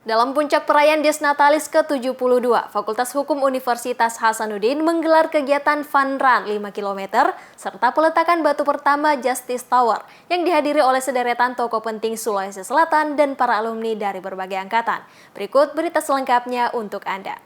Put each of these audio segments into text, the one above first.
Dalam puncak perayaan Desnatalis ke-72, Fakultas Hukum Universitas Hasanuddin menggelar kegiatan Fun Run 5 km serta peletakan batu pertama Justice Tower yang dihadiri oleh sederetan tokoh penting Sulawesi Selatan dan para alumni dari berbagai angkatan. Berikut berita selengkapnya untuk Anda.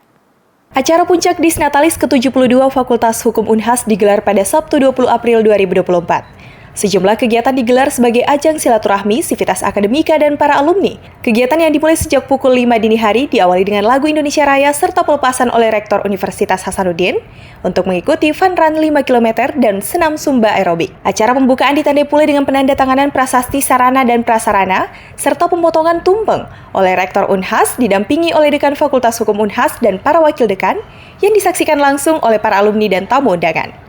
Acara puncak Desnatalis ke-72 Fakultas Hukum Unhas digelar pada Sabtu 20 April 2024. Sejumlah kegiatan digelar sebagai ajang silaturahmi, sivitas akademika, dan para alumni. Kegiatan yang dimulai sejak pukul 5 dini hari diawali dengan lagu Indonesia Raya serta pelepasan oleh Rektor Universitas Hasanuddin untuk mengikuti Fun Run 5 km dan senam Zumba aerobik. Acara pembukaan ditandai pula dengan penandatanganan prasasti sarana dan prasarana serta pemotongan tumpeng oleh Rektor Unhas didampingi oleh Dekan Fakultas Hukum Unhas dan para wakil dekan yang disaksikan langsung oleh para alumni dan tamu undangan.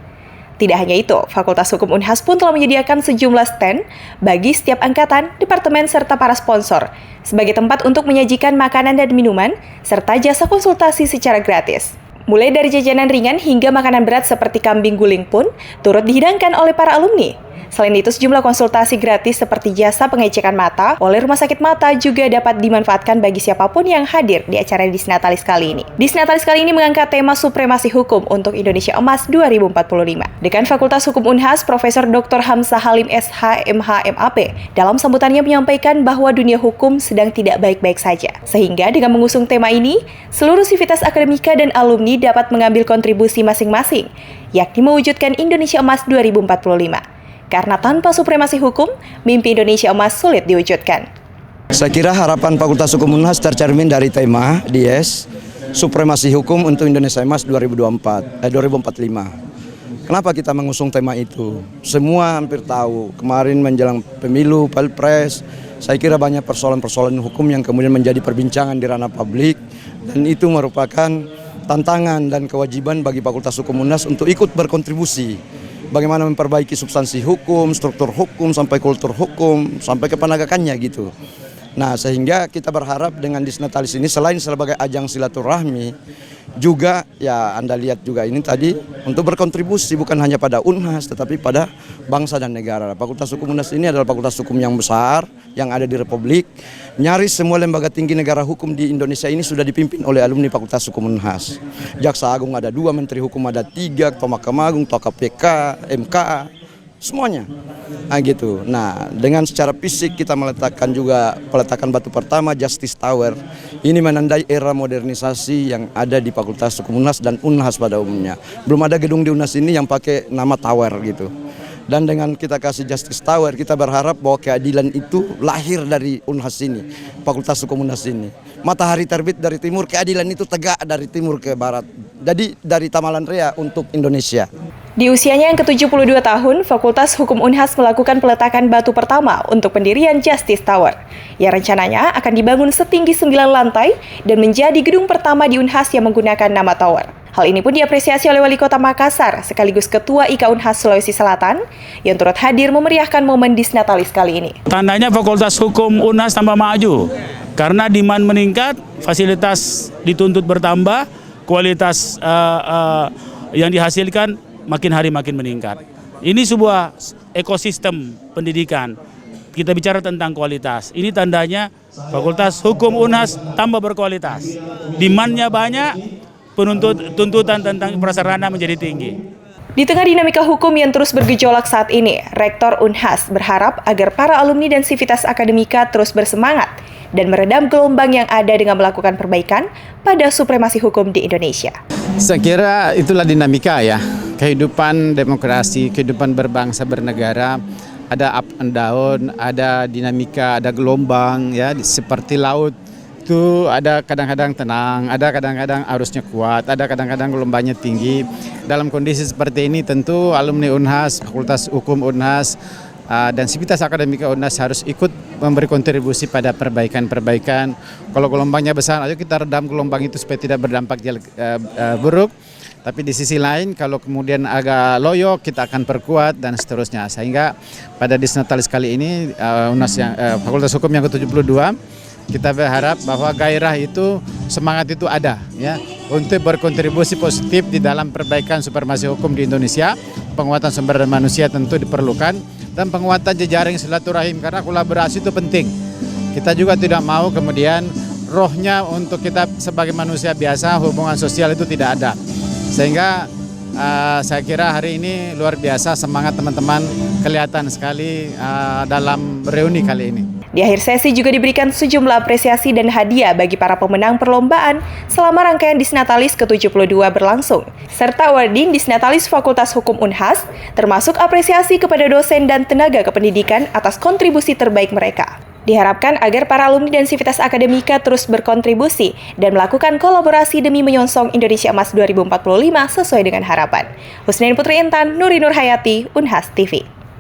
Tidak hanya itu, Fakultas Hukum Unhas pun telah menyediakan sejumlah stand bagi setiap angkatan, departemen, serta para sponsor sebagai tempat untuk menyajikan makanan dan minuman, serta jasa konsultasi secara gratis. Mulai dari jajanan ringan hingga makanan berat seperti kambing guling pun turut dihidangkan oleh para alumni. Selain itu, sejumlah konsultasi gratis seperti jasa pengecekan mata oleh Rumah Sakit Mata juga dapat dimanfaatkan bagi siapapun yang hadir di acara Desnatalis kali ini. Desnatalis kali ini mengangkat tema Supremasi Hukum untuk Indonesia Emas 2045. Dekan Fakultas Hukum Unhas, Profesor Dr. Hamzah Halim SH MH MAP, dalam sambutannya menyampaikan bahwa dunia hukum sedang tidak baik-baik saja. Sehingga dengan mengusung tema ini, seluruh sivitas akademika dan alumni dapat mengambil kontribusi masing-masing, yakni mewujudkan Indonesia Emas 2045. Karena tanpa supremasi hukum, mimpi Indonesia Emas sulit diwujudkan. Saya kira harapan Fakultas Hukum Unhas tercermin dari tema DIES, Supremasi Hukum untuk Indonesia Emas 2045. Kenapa kita mengusung tema itu? Semua hampir tahu, kemarin menjelang pemilu, pilpres, saya kira banyak persoalan-persoalan hukum yang kemudian menjadi perbincangan di ranah publik, dan itu merupakan tantangan dan kewajiban bagi Fakultas Hukum Unhas untuk ikut berkontribusi. Bagaimana memperbaiki substansi hukum, struktur hukum, sampai kultur hukum, sampai ke penegakannya gitu. Nah, sehingga kita berharap dengan Desnatalis ini selain sebagai ajang silaturahmi, juga ya Anda lihat juga ini tadi untuk berkontribusi bukan hanya pada Unhas tetapi pada bangsa dan negara. Fakultas Hukum Unhas ini adalah fakultas hukum yang besar yang ada di Republik. Nyaris semua lembaga tinggi negara hukum di Indonesia ini sudah dipimpin oleh alumni Fakultas Hukum Unhas. Jaksa Agung ada 2, Menteri Hukum ada 3, Ketua Mahkamah Agung, Ketua KPK, MK, semuanya. Nah gitu. Nah, dengan secara fisik kita meletakkan juga peletakan batu pertama Justice Tower. Ini menandai era modernisasi yang ada di Fakultas Hukum Unhas dan Unhas pada umumnya. Belum ada gedung di Unhas ini yang pakai nama tower gitu. Dan dengan kita kasih Justice Tower, kita berharap bahwa keadilan itu lahir dari Unhas ini, Fakultas Hukum Unhas ini. Matahari terbit dari timur, keadilan itu tegak dari timur ke barat. Jadi dari Tamalan Rea untuk Indonesia. Di usianya yang ke-72 tahun, Fakultas Hukum Unhas melakukan peletakan batu pertama untuk pendirian Justice Tower, yang rencananya akan dibangun setinggi 9 lantai dan menjadi gedung pertama di Unhas yang menggunakan nama tower. Hal ini pun diapresiasi oleh Wali Kota Makassar sekaligus Ketua IKA Unhas Sulawesi Selatan yang turut hadir memeriahkan momen Desnatalis kali ini. Tandanya Fakultas Hukum Unhas tambah maju karena demand meningkat, fasilitas dituntut bertambah, kualitas yang dihasilkan makin hari makin meningkat. Ini sebuah ekosistem pendidikan. Kita bicara tentang kualitas. Ini tandanya Fakultas Hukum Unhas tambah berkualitas. Demand-nya banyak, tuntutan tentang prasarana menjadi tinggi. Di tengah dinamika hukum yang terus bergejolak saat ini, Rektor Unhas berharap agar para alumni dan sivitas akademika terus bersemangat dan meredam gelombang yang ada dengan melakukan perbaikan pada supremasi hukum di Indonesia. Saya kira itulah dinamika ya, kehidupan demokrasi, kehidupan berbangsa bernegara, ada up and down, ada dinamika, ada gelombang ya, seperti laut. Itu ada kadang-kadang tenang, ada kadang-kadang arusnya kuat, ada kadang-kadang gelombangnya tinggi. Dalam kondisi seperti ini tentu alumni Unhas, Fakultas Hukum Unhas, dan sivitas akademika Unhas harus ikut memberi kontribusi pada perbaikan-perbaikan. Kalau gelombangnya besar, ayo kita redam gelombang itu supaya tidak berdampak buruk. Tapi di sisi lain, kalau kemudian agak loyo, kita akan perkuat dan seterusnya. Sehingga pada Desnatalis kali ini, Unhas Fakultas Hukum yang ke-72, kita berharap bahwa gairah itu, semangat itu ada ya untuk berkontribusi positif di dalam perbaikan supremasi hukum di Indonesia. Penguatan sumber daya manusia tentu diperlukan dan penguatan jejaring silaturahim karena kolaborasi itu penting. Kita juga tidak mau kemudian rohnya untuk kita sebagai manusia biasa, hubungan sosial itu tidak ada. Sehingga saya kira hari ini luar biasa, semangat teman-teman kelihatan sekali dalam reuni kali ini. Di akhir sesi juga diberikan sejumlah apresiasi dan hadiah bagi para pemenang perlombaan selama rangkaian Disnatalis ke-72 berlangsung, serta awarding Disnatalis Fakultas Hukum Unhas, termasuk apresiasi kepada dosen dan tenaga kependidikan atas kontribusi terbaik mereka. Diharapkan agar para alumni dan sivitas akademika terus berkontribusi dan melakukan kolaborasi demi menyongsong Indonesia Emas 2045 sesuai dengan harapan. Husnain Putri Intan, Nuri Nurhayati, Unhas TV.